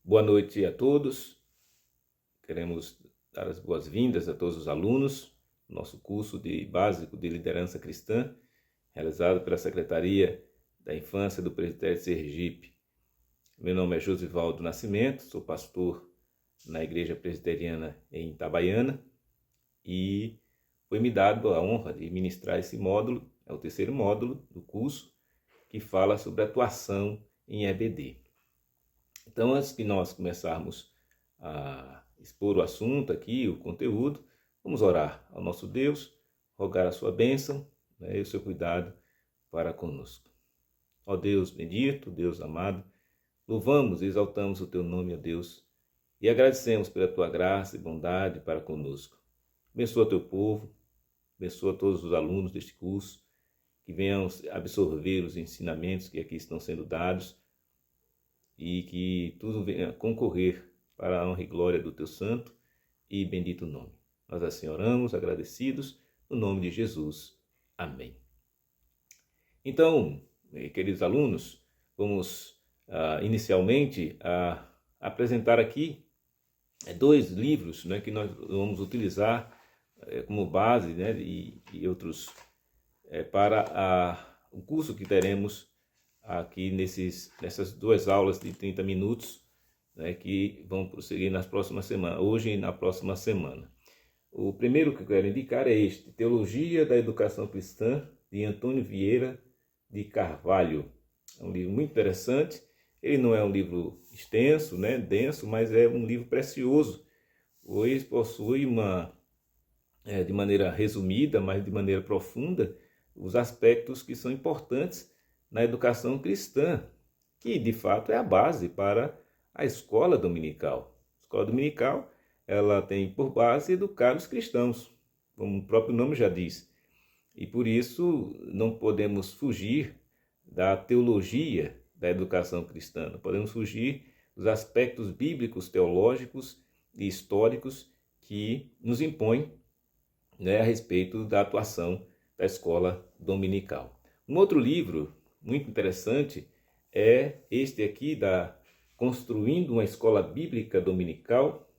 Boa noite a todos. Queremos dar as boas-vindas a todos os alunos do nosso curso básico de liderança cristã, realizado pela Secretaria da Infância do Presbitério de Sergipe. Meu nome é Josivaldo Nascimento, sou pastor na Igreja Presbiteriana em Itabaiana e foi-me dado a honra de ministrar esse módulo, é o terceiro módulo do curso, que fala sobre atuação em EBD. Então, antes de nós começarmos a expor o assunto aqui, o conteúdo, vamos orar ao nosso Deus, rogar a sua bênção, e o seu cuidado para conosco. Ó Deus bendito, Deus amado, louvamos e exaltamos o teu nome, ó Deus, e agradecemos pela tua graça e bondade para conosco. Abençoa teu povo, abençoa todos os alunos deste curso, que venham absorver os ensinamentos que aqui estão sendo dados, e que tudo venha concorrer para a honra e glória do teu santo e bendito nome. Nós assim oramos, agradecidos, no nome de Jesus. Amém. Então, queridos alunos, vamos inicialmente apresentar aqui dois livros, que nós vamos utilizar como base, e outros para o curso que teremos aqui nessas duas aulas de 30 minutos, que vão prosseguir nas próximas semanas, hoje e na próxima semana. O primeiro que eu quero indicar é este, Teologia da Educação Cristã, de Antônio Vieira de Carvalho. É um livro muito interessante. Ele não é um livro extenso, denso, mas é um livro precioso, pois possui de maneira resumida, mas de maneira profunda, os aspectos que são importantes na educação cristã, que de fato é a base para a escola dominical. A escola dominical, ela tem por base educar os cristãos, como o próprio nome já diz. E por isso não podemos fugir da teologia da educação cristã, não podemos fugir dos aspectos bíblicos, teológicos e históricos que nos impõem a respeito da atuação da escola dominical. Um outro livro muito interessante é este aqui, da Construindo uma Escola Bíblica Dominical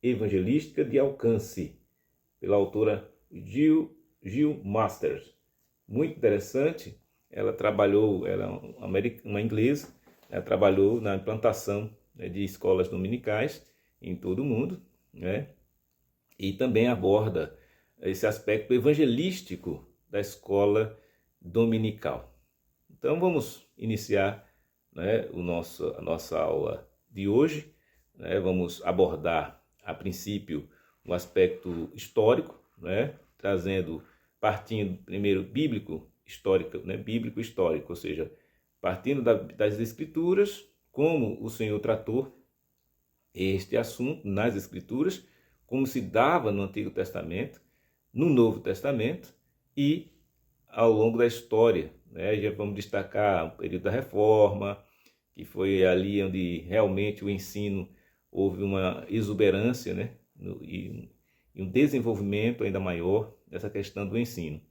Evangelística de Alcance, pela autora Jill Masters. Muito interessante. Ela é uma inglesa, ela trabalhou na implantação de escolas dominicais em todo o mundo, e também aborda esse aspecto evangelístico da escola dominical. Então vamos iniciar a nossa aula de hoje. Vamos abordar a princípio um aspecto histórico, partindo primeiro bíblico-histórico, ou seja, partindo das Escrituras, como o Senhor tratou este assunto nas Escrituras, como se dava no Antigo Testamento, no Novo Testamento e ao longo da história. Já vamos destacar o período da Reforma, que foi ali onde realmente o ensino houve uma exuberância, e um desenvolvimento ainda maior dessa questão do ensino.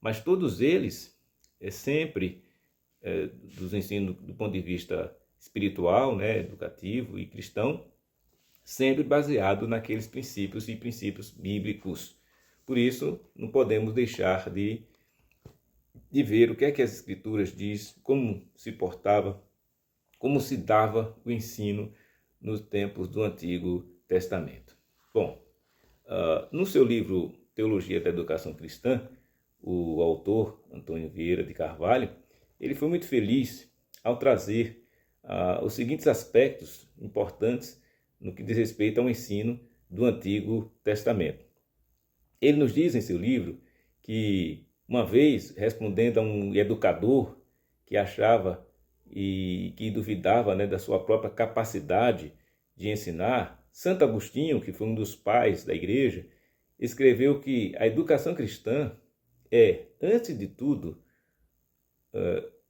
Mas todos eles, sempre dos ensinos do ponto de vista espiritual, educativo e cristão, sempre baseado naqueles princípios e princípios bíblicos. Por isso, não podemos deixar de ver o que é que as Escrituras diz, como se portava, como se dava o ensino nos tempos do Antigo Testamento. Bom, no seu livro Teologia da Educação Cristã, o autor, Antônio Vieira de Carvalho, ele foi muito feliz ao trazer os seguintes aspectos importantes no que diz respeito ao ensino do Antigo Testamento. Ele nos diz em seu livro que, uma vez, respondendo a um educador que achava e que duvidava da sua própria capacidade de ensinar, Santo Agostinho, que foi um dos pais da igreja, escreveu que a educação cristã é, antes de tudo,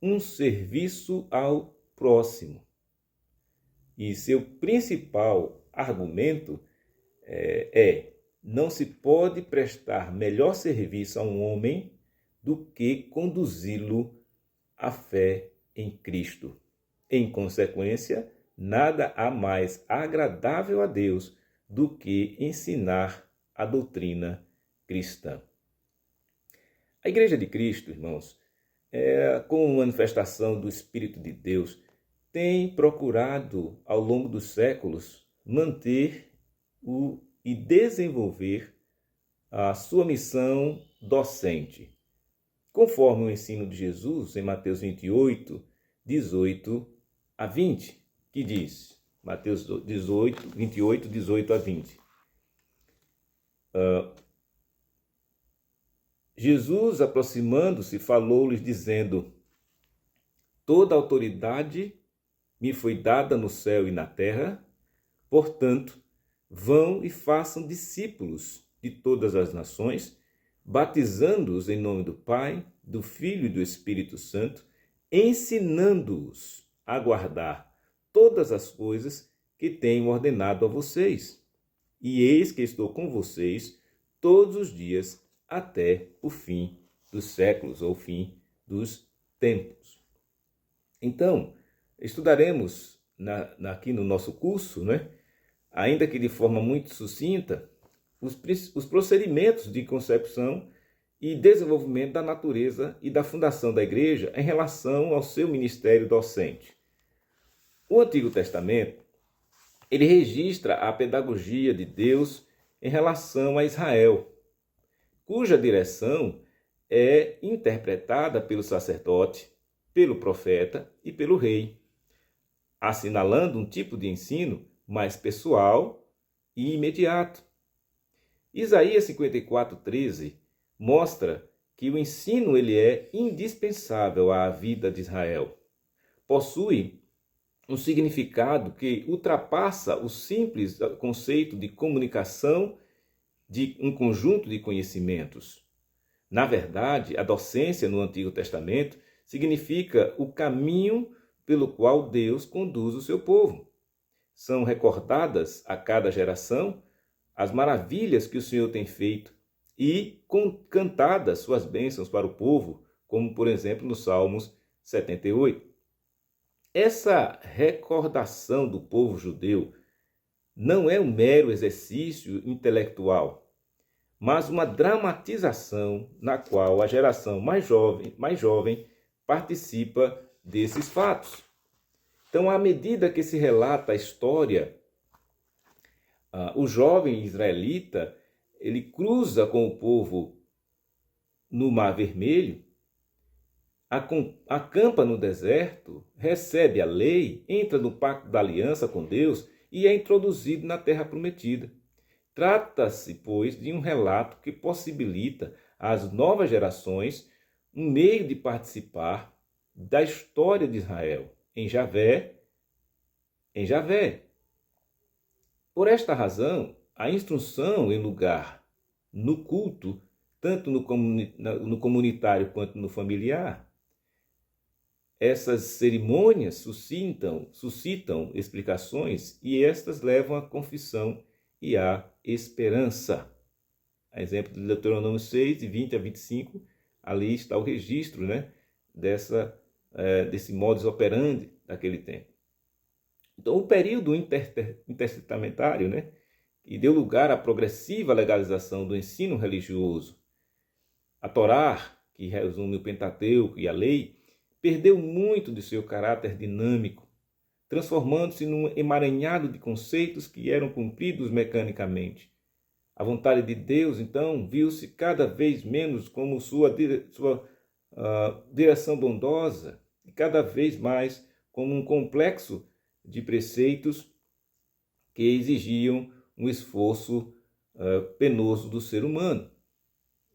um serviço ao próximo. E seu principal argumento não se pode prestar melhor serviço a um homem do que conduzi-lo à fé em Cristo. Em consequência, nada há mais agradável a Deus do que ensinar a doutrina cristã. A Igreja de Cristo, irmãos, como manifestação do Espírito de Deus, tem procurado, ao longo dos séculos, manter e desenvolver a sua missão docente, conforme o ensino de Jesus em Mateus 28, 18 a 20, que diz, Mateus 28, 18 a 20. Jesus, aproximando-se, falou-lhes, dizendo: toda autoridade me foi dada no céu e na terra, portanto, vão e façam discípulos de todas as nações, batizando-os em nome do Pai, do Filho e do Espírito Santo, ensinando-os a guardar todas as coisas que tenho ordenado a vocês. E eis que estou com vocês todos os dias até o fim dos séculos, ou o fim dos tempos. Então, estudaremos aqui no nosso curso, ainda que de forma muito sucinta, os procedimentos de concepção e desenvolvimento da natureza e da fundação da igreja em relação ao seu ministério docente. O Antigo Testamento, ele registra a pedagogia de Deus em relação a Israel, cuja direção é interpretada pelo sacerdote, pelo profeta e pelo rei, assinalando um tipo de ensino mais pessoal e imediato. Isaías 54:13 mostra que o ensino ele é indispensável à vida de Israel. Possui um significado que ultrapassa o simples conceito de comunicação de um conjunto de conhecimentos. Na verdade, a docência no Antigo Testamento significa o caminho pelo qual Deus conduz o seu povo. São recordadas a cada geração as maravilhas que o Senhor tem feito e cantadas suas bênçãos para o povo, como, por exemplo, nos Salmos 78. Essa recordação do povo judeu não é um mero exercício intelectual, mas uma dramatização na qual a geração mais jovem participa desses fatos. Então, à medida que se relata a história, o jovem israelita, ele cruza com o povo no Mar Vermelho, acampa no deserto, recebe a lei, entra no pacto da aliança com Deus e é introduzido na terra prometida. Trata-se, pois, de um relato que possibilita às novas gerações um meio de participar da história de Israel em Javé. Por esta razão, a instrução em lugar no culto, tanto no comunitário quanto no familiar, essas cerimônias suscitam explicações e estas levam à confissão e à esperança. A exemplo de Deuteronômio 6, de 20 a 25, ali está o registro desse modus operandi daquele tempo. Então, o período intertestamentário, que deu lugar à progressiva legalização do ensino religioso, a Torá, que resume o Pentateuco e a lei, perdeu muito de seu caráter dinâmico, transformando-se num emaranhado de conceitos que eram cumpridos mecanicamente. A vontade de Deus, então, viu-se cada vez menos como sua direção bondosa e cada vez mais como um complexo de preceitos que exigiam um esforço penoso do ser humano.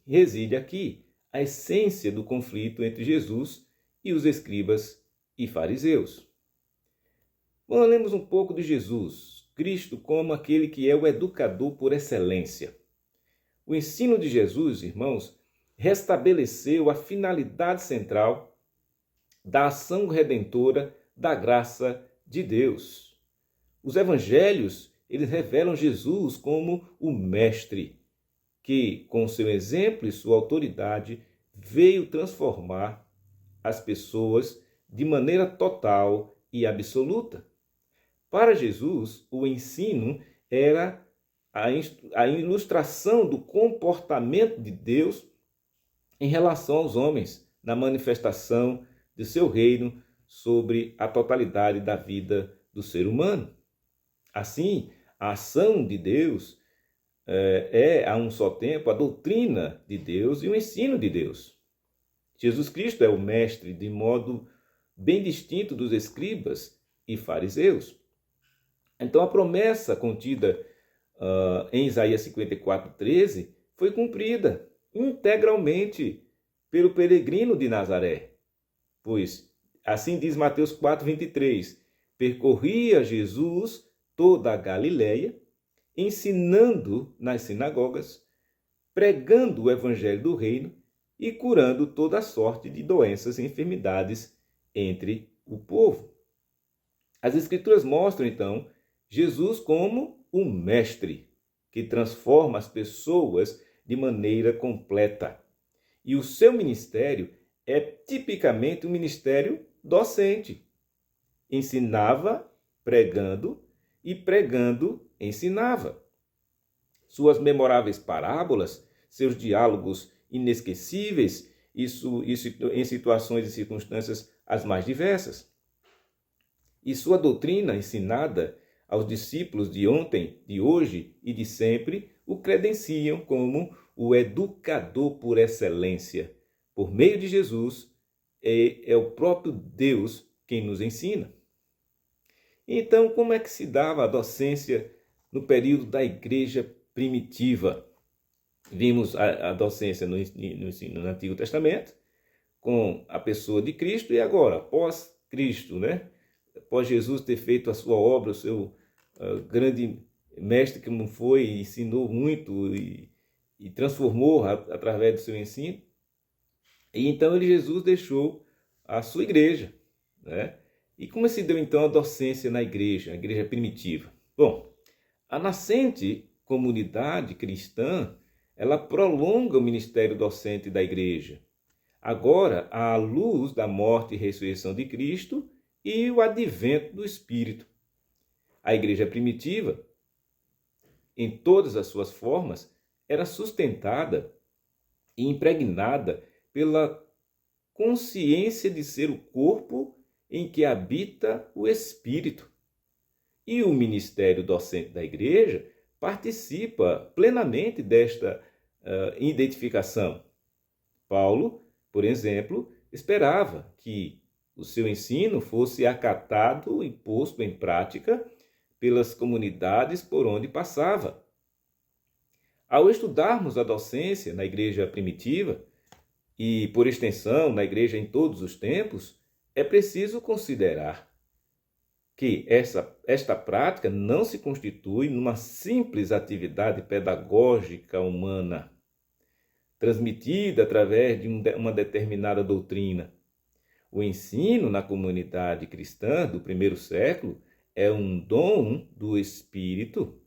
Reside aqui a essência do conflito entre Jesus e os escribas e fariseus. Falemos um pouco de Jesus, Cristo como aquele que é o educador por excelência. O ensino de Jesus, irmãos, restabeleceu a finalidade central da ação redentora da graça de Deus. Os evangelhos, eles revelam Jesus como o mestre, que, com seu exemplo e sua autoridade, veio transformar as pessoas de maneira total e absoluta. Para Jesus, o ensino era a ilustração do comportamento de Deus em relação aos homens, na manifestação de seu reino sobre a totalidade da vida do ser humano. Assim, a ação de Deus a um só tempo a doutrina de Deus e o ensino de Deus. Jesus Cristo é o mestre de modo bem distinto dos escribas e fariseus. Então a promessa contida em Isaías 54:13 foi cumprida integralmente pelo peregrino de Nazaré. Pois, assim diz Mateus 4:23, percorria Jesus toda a Galileia, ensinando nas sinagogas, pregando o evangelho do reino e curando toda sorte de doenças e enfermidades entre o povo. As Escrituras mostram, então, Jesus como o mestre que transforma as pessoas de maneira completa. E o seu ministério é tipicamente um ministério docente. Ensinava pregando e pregando ensinava. Suas memoráveis parábolas, seus diálogos inesquecíveis, isso em situações e circunstâncias as mais diversas. E sua doutrina ensinada aos discípulos de ontem, de hoje e de sempre, o credenciam como o educador por excelência. Por meio de Jesus, é o próprio Deus quem nos ensina. Então, como é que se dava a docência no período da igreja primitiva? Vimos a docência no ensino no Antigo Testamento, com a pessoa de Cristo, e agora, pós-Cristo, né? Após Jesus ter feito a sua obra, o seu grande mestre que não foi, ensinou muito e transformou através do seu ensino. E então Jesus deixou a sua igreja, né? E como se deu então a docência na igreja, a igreja primitiva? Bom, a nascente comunidade cristã, ela prolonga o ministério docente da igreja. Agora, à luz da morte e ressurreição de Cristo e o advento do Espírito. A igreja primitiva, em todas as suas formas, era sustentada e impregnada pela consciência de ser o corpo em que habita o Espírito. E o ministério docente da igreja participa plenamente desta identificação. Paulo, por exemplo, esperava que o seu ensino fosse acatado e posto em prática pelas comunidades por onde passava. Ao estudarmos a docência na igreja primitiva, e por extensão na igreja em todos os tempos, é preciso considerar que esta prática não se constitui numa simples atividade pedagógica humana, transmitida através de uma determinada doutrina. O ensino na comunidade cristã do primeiro século é um dom do Espírito,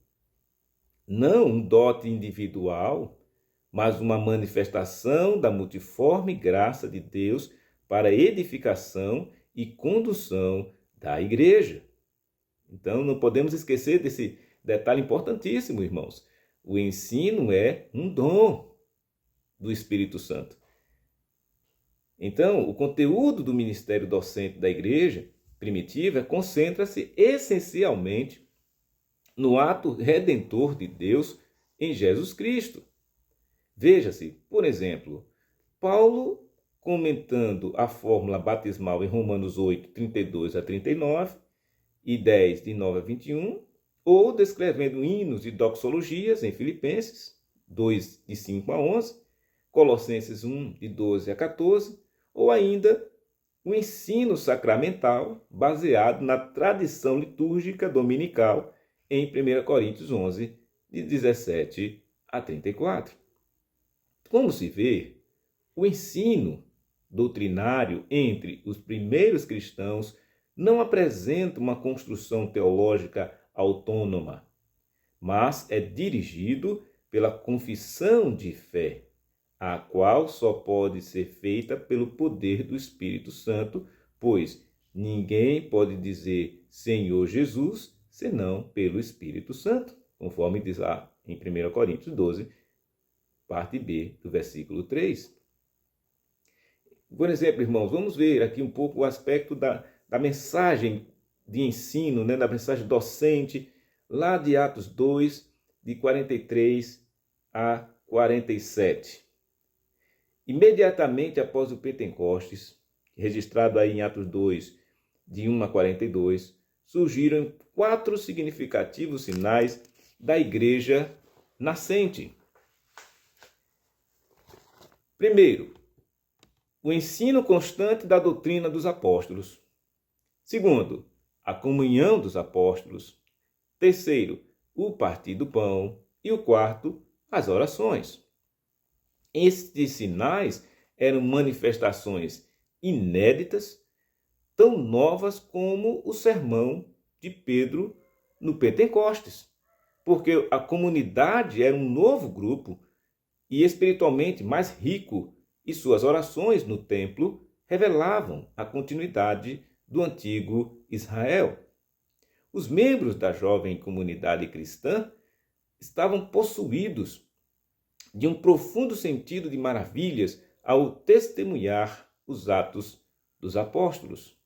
não um dote individual, mas uma manifestação da multiforme graça de Deus para a edificação e condução da igreja. Então, não podemos esquecer desse detalhe importantíssimo, irmãos. O ensino é um dom do Espírito Santo. Então, o conteúdo do ministério docente da igreja primitiva concentra-se essencialmente no ato redentor de Deus em Jesus Cristo. Veja-se, por exemplo, Paulo comentando a fórmula batismal em Romanos 8, 32 a 39 e 10, de 9 a 21, ou descrevendo hinos e doxologias em Filipenses 2, de 5 a 11, Colossenses 1, de 12 a 14, ou ainda o ensino sacramental baseado na tradição litúrgica dominical em 1 Coríntios 11, de 17 a 34. Como se vê, o ensino doutrinário entre os primeiros cristãos não apresenta uma construção teológica autônoma, mas é dirigido pela confissão de fé, a qual só pode ser feita pelo poder do Espírito Santo, pois ninguém pode dizer Senhor Jesus senão pelo Espírito Santo, conforme diz lá em 1 Coríntios 12, parte B, do versículo 3. Por exemplo, irmãos, vamos ver aqui um pouco o aspecto da mensagem de ensino, né, da mensagem docente, lá de Atos 2, de 43 a 47. Imediatamente após o Pentecostes, registrado aí em Atos 2, de 1 a 42, surgiram 4 significativos sinais da igreja nascente. Primeiro, o ensino constante da doutrina dos apóstolos. Segundo, a comunhão dos apóstolos. Terceiro, o partir do pão. E o quarto, as orações. Estes sinais eram manifestações inéditas, tão novas como o sermão de Pedro no Pentecostes, porque a comunidade era um novo grupo e espiritualmente mais rico, e suas orações no templo revelavam a continuidade do antigo Israel. Os membros da jovem comunidade cristã estavam possuídos de um profundo sentido de maravilhas ao testemunhar os atos dos apóstolos.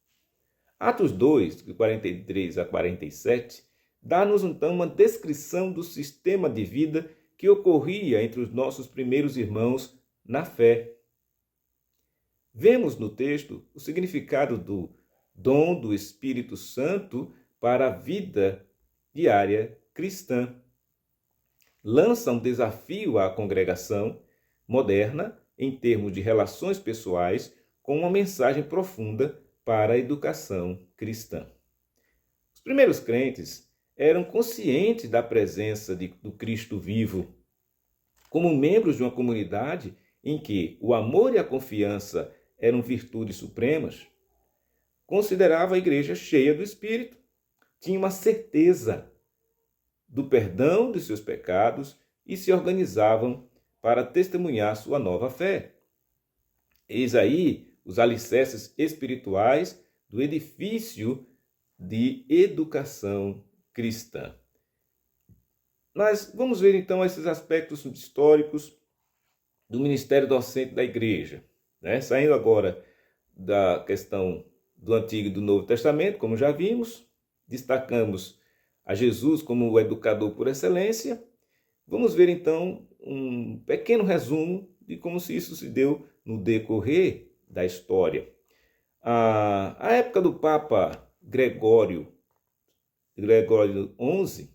Atos 2, de 43 a 47, dá-nos então uma descrição do sistema de vida que ocorria entre os nossos primeiros irmãos na fé. Vemos no texto o significado do dom do Espírito Santo para a vida diária cristã. Lança um desafio à congregação moderna em termos de relações pessoais, com uma mensagem profunda para a educação cristã. Os primeiros crentes eram conscientes da presença do Cristo vivo. Como membros de uma comunidade em que o amor e a confiança eram virtudes supremas, considerava a igreja cheia do Espírito, tinha uma certeza do perdão de seus pecados e se organizavam para testemunhar sua nova fé. Eis aí os alicerces espirituais do edifício de educação cristã. Nós vamos ver então esses aspectos históricos do ministério docente da igreja, né? Saindo agora da questão do Antigo e do Novo Testamento, como já vimos, destacamos a Jesus como o educador por excelência. Vamos ver então um pequeno resumo de como isso se deu no decorrer da história. A época do Papa Gregório XI,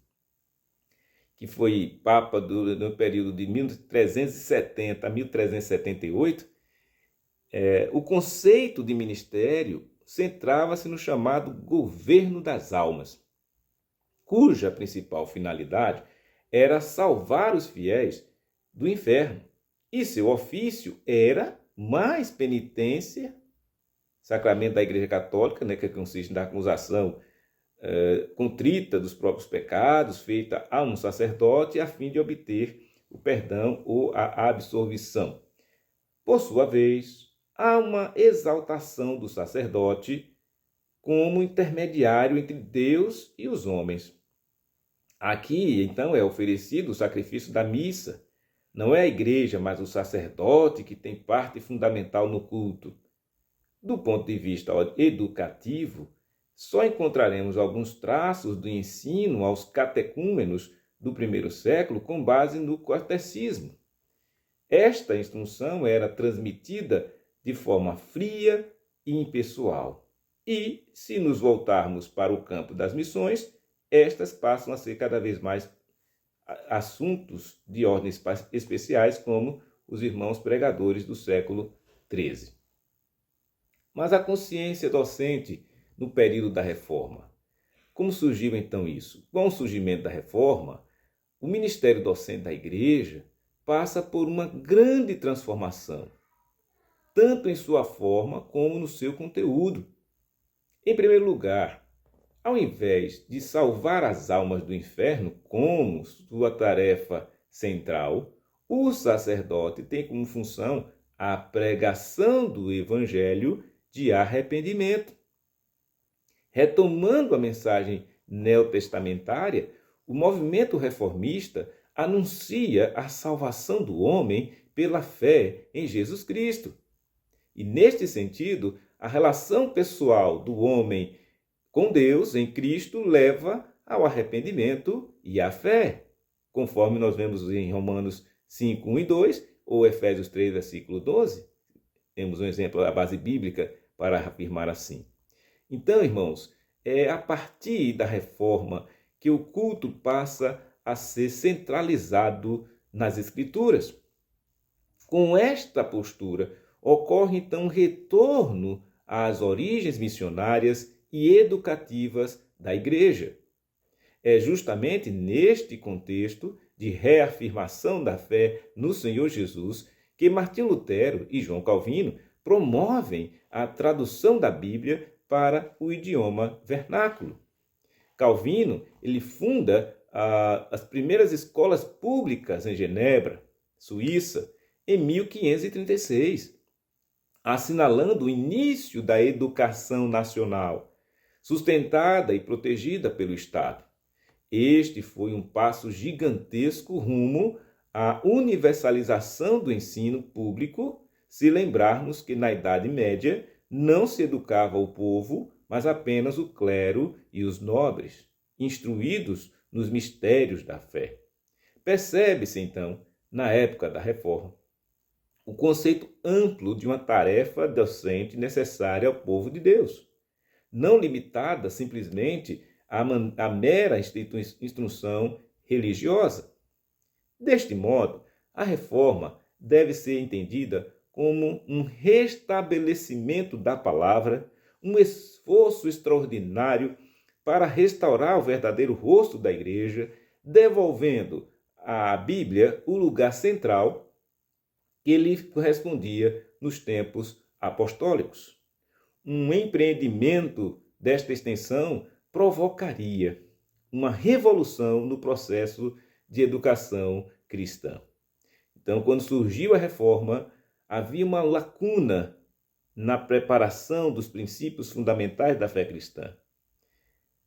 que foi Papa no período de 1370 a 1378, o conceito de ministério centrava-se no chamado governo das almas, cuja principal finalidade era salvar os fiéis do inferno. E seu ofício era mais penitência, sacramento da Igreja Católica, né, que consiste na acusação contrita dos próprios pecados, feita a um sacerdote, a fim de obter o perdão ou a absolvição. Por sua vez, há uma exaltação do sacerdote como intermediário entre Deus e os homens. Aqui, então, é oferecido o sacrifício da missa. Não é a igreja, mas o sacerdote que tem parte fundamental no culto. Do ponto de vista educativo, só encontraremos alguns traços do ensino aos catecúmenos do primeiro século com base no catecismo. Esta instrução era transmitida de forma fria e impessoal. E, se nos voltarmos para o campo das missões, estas passam a ser cada vez mais assuntos de ordens especiais, como os irmãos pregadores do século XIII. Mas a consciência docente no período da Reforma. Como surgiu então isso? Com o surgimento da Reforma, o ministério docente da Igreja passa por uma grande transformação, tanto em sua forma como no seu conteúdo. Em primeiro lugar, ao invés de salvar as almas do inferno como sua tarefa central, o sacerdote tem como função a pregação do evangelho de arrependimento. Retomando a mensagem neotestamentária, o movimento reformista anuncia a salvação do homem pela fé em Jesus Cristo. E, neste sentido, a relação pessoal do homem com Deus em Cristo leva ao arrependimento e à fé, conforme nós vemos em Romanos 5, 1 e 2, ou Efésios 3, versículo 12. Temos um exemplo da base bíblica para afirmar assim. Então, irmãos, é a partir da reforma que o culto passa a ser centralizado nas Escrituras. Com esta postura, ocorre então um retorno às origens missionárias e educativas da Igreja. É justamente neste contexto de reafirmação da fé no Senhor Jesus que Martinho Lutero e João Calvino promovem a tradução da Bíblia para o idioma vernáculo. Calvino, ele funda as primeiras escolas públicas em Genebra, Suíça, em 1536, assinalando o início da educação nacional, sustentada e protegida pelo Estado. Este foi um passo gigantesco rumo à universalização do ensino público, se lembrarmos que na Idade Média não se educava o povo, mas apenas o clero e os nobres, instruídos nos mistérios da fé. Percebe-se, então, na época da Reforma, o conceito amplo de uma tarefa docente necessária ao povo de Deus, não limitada simplesmente à mera instrução religiosa. Deste modo, a reforma deve ser entendida como um restabelecimento da palavra, um esforço extraordinário para restaurar o verdadeiro rosto da Igreja, devolvendo à Bíblia o lugar central que lhe correspondia nos tempos apostólicos. Um empreendimento desta extensão provocaria uma revolução no processo de educação cristã. Então, quando surgiu a reforma, havia uma lacuna na preparação dos princípios fundamentais da fé cristã.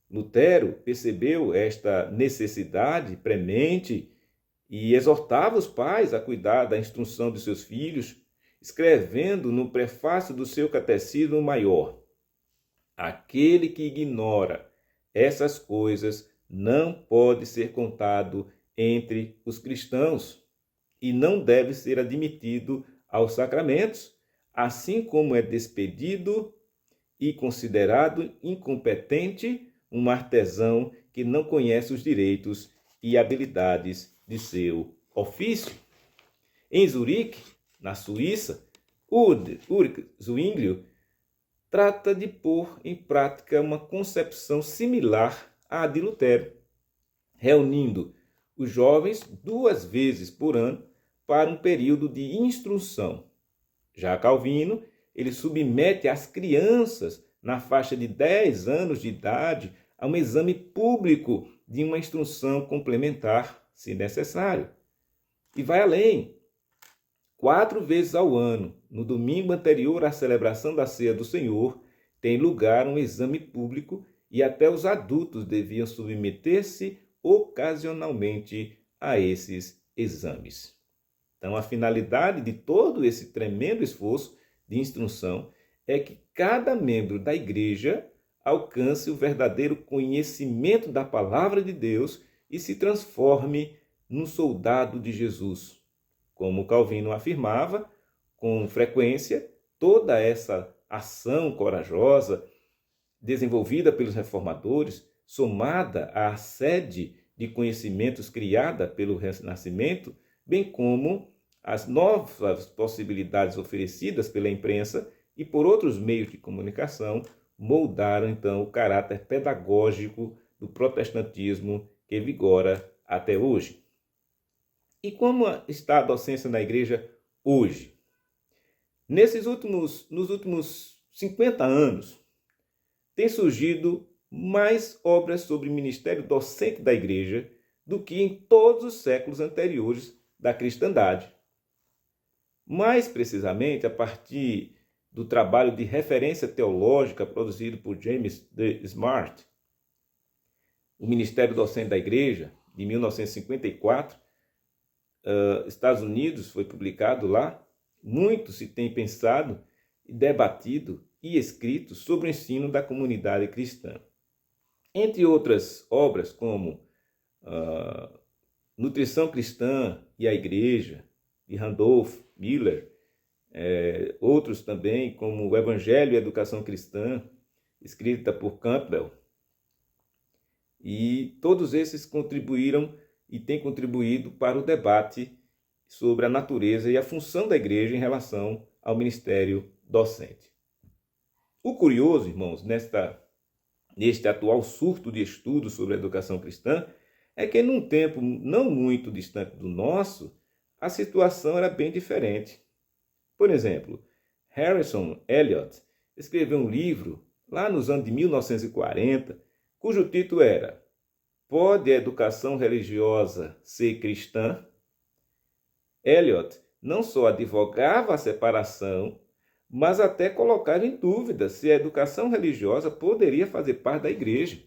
Lutero percebeu esta necessidade premente e exortava os pais a cuidar da instrução de seus filhos, escrevendo no prefácio do seu Catecismo Maior: aquele que ignora essas coisas não pode ser contado entre os cristãos e não deve ser admitido aos sacramentos, assim como é despedido e considerado incompetente um artesão que não conhece os direitos e habilidades de seu ofício. Em Zurique, na Suíça, Ulrich Zwinglio trata de pôr em prática uma concepção similar à de Lutero, reunindo os jovens 2 vezes por ano para um período de instrução. Já Calvino, ele submete as crianças na faixa de 10 anos de idade a um exame público de uma instrução complementar, se necessário. E vai além. 4 vezes ao ano, no domingo anterior à celebração da Ceia do Senhor, tem lugar um exame público e até os adultos deviam submeter-se ocasionalmente a esses exames. Então, a finalidade de todo esse tremendo esforço de instrução é que cada membro da igreja alcance o verdadeiro conhecimento da palavra de Deus e se transforme num soldado de Jesus. Como Calvino afirmava, com frequência, toda essa ação corajosa desenvolvida pelos reformadores, somada à sede de conhecimentos criada pelo Renascimento, bem como as novas possibilidades oferecidas pela imprensa e por outros meios de comunicação, moldaram então o caráter pedagógico do protestantismo que vigora até hoje. E como está a docência na igreja hoje? Nos últimos 50 anos, tem surgido mais obras sobre o ministério docente da igreja do que em todos os séculos anteriores da cristandade. Mais precisamente, a partir do trabalho de referência teológica produzido por James D. Smart, o Ministério Docente da Igreja, de 1954, Estados Unidos, foi publicado lá. Muito se tem pensado, debatido e escrito sobre o ensino da comunidade cristã. Entre outras obras, como Nutrição Cristã e a Igreja, de Randolph Miller, outros também, como o Evangelho e a Educação Cristã, escrita por Campbell. E todos esses contribuíram e têm contribuído para o debate sobre a natureza e a função da igreja em relação ao ministério docente. O curioso, irmãos, neste atual surto de estudos sobre a educação cristã, é que num tempo não muito distante do nosso, a situação era bem diferente. Por exemplo, Harrison Elliott escreveu um livro lá nos anos de 1940, cujo título era Pode a educação religiosa ser cristã? Elliott não só advogava a separação, mas até colocava em dúvida se a educação religiosa poderia fazer parte da igreja.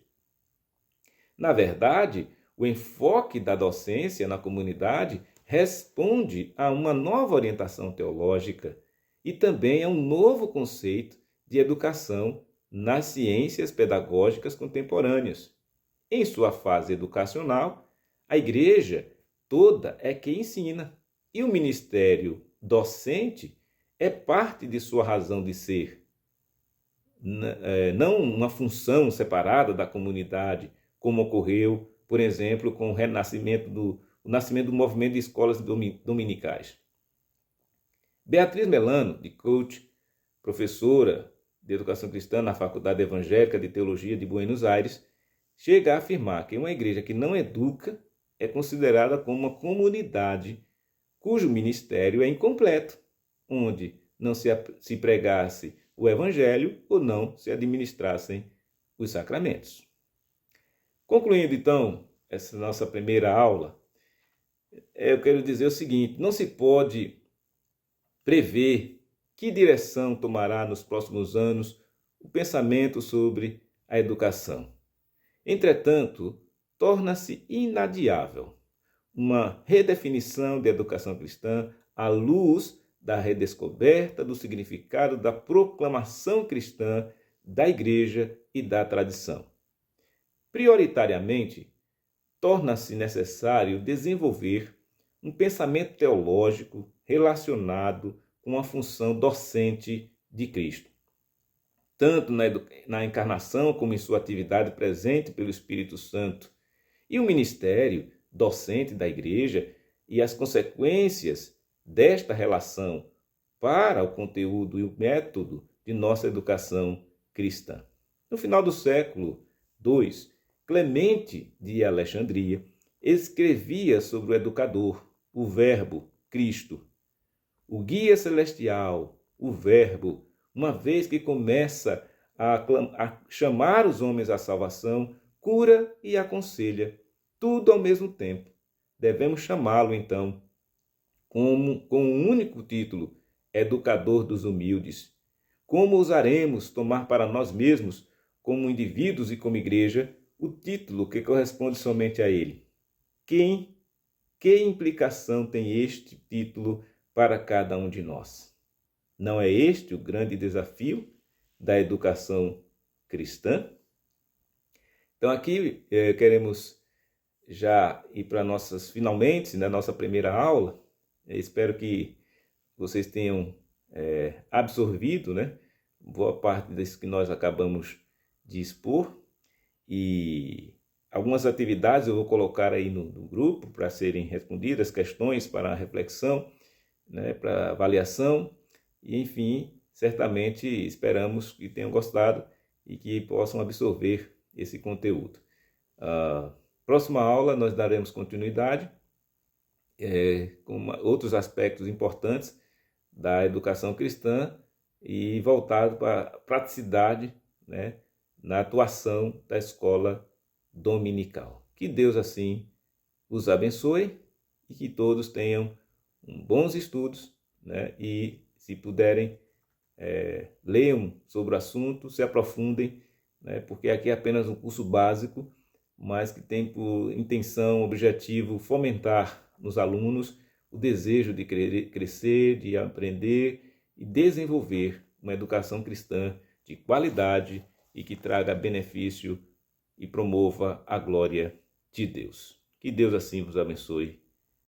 Na verdade, o enfoque da docência na comunidade responde a uma nova orientação teológica e também a um novo conceito de educação nas ciências pedagógicas contemporâneas. Em sua fase educacional, a igreja toda é quem ensina, e o ministério docente é parte de sua razão de ser, não uma função separada da comunidade, como ocorreu, por exemplo, com o nascimento do movimento de escolas dominicais. Beatriz Melano, de coach, professora de educação cristã na Faculdade Evangélica de Teologia de Buenos Aires, chega a afirmar que uma igreja que não educa é considerada como uma comunidade cujo ministério é incompleto, onde não se pregasse o evangelho ou não se administrassem os sacramentos. Concluindo, então, essa nossa primeira aula, eu quero dizer o seguinte: não se pode prever que direção tomará nos próximos anos o pensamento sobre a educação. Entretanto, torna-se inadiável uma redefinição de educação cristã à luz da redescoberta do significado da proclamação cristã da Igreja e da tradição. Prioritariamente, torna-se necessário desenvolver um pensamento teológico relacionado com a função docente de Cristo, tanto na encarnação como em sua atividade presente pelo Espírito Santo, e o ministério docente da Igreja e as consequências desta relação para o conteúdo e o método de nossa educação cristã. No final do século II, Clemente de Alexandria escrevia sobre o educador, o Verbo, Cristo. O guia celestial, o Verbo, uma vez que começa a chamar os homens à salvação, cura e aconselha, tudo ao mesmo tempo. Devemos chamá-lo, então, com um único título, Educador dos Humildes. Como ousaremos tomar para nós mesmos, como indivíduos e como igreja, o título que corresponde somente a ele? Que implicação tem este título para cada um de nós? Não é este o grande desafio da educação cristã? Então aqui queremos já ir para finalmente, na nossa primeira aula. Espero que vocês tenham absorvido, boa parte disso que nós acabamos de expor, e algumas atividades eu vou colocar aí no grupo para serem respondidas, questões para reflexão, para avaliação, e enfim, certamente esperamos que tenham gostado e que possam absorver esse conteúdo. Próxima aula nós daremos continuidade com outros aspectos importantes da educação cristã e voltado para a praticidade, na atuação da escola dominical. Que Deus assim os abençoe e que todos tenham bons estudos, e se puderem leiam sobre o assunto, se aprofundem, porque aqui é apenas um curso básico, mas que tem por intenção, objetivo, fomentar nos alunos o desejo de crescer, de aprender e desenvolver uma educação cristã de qualidade e que traga benefício e promova a glória de Deus. Que Deus assim vos abençoe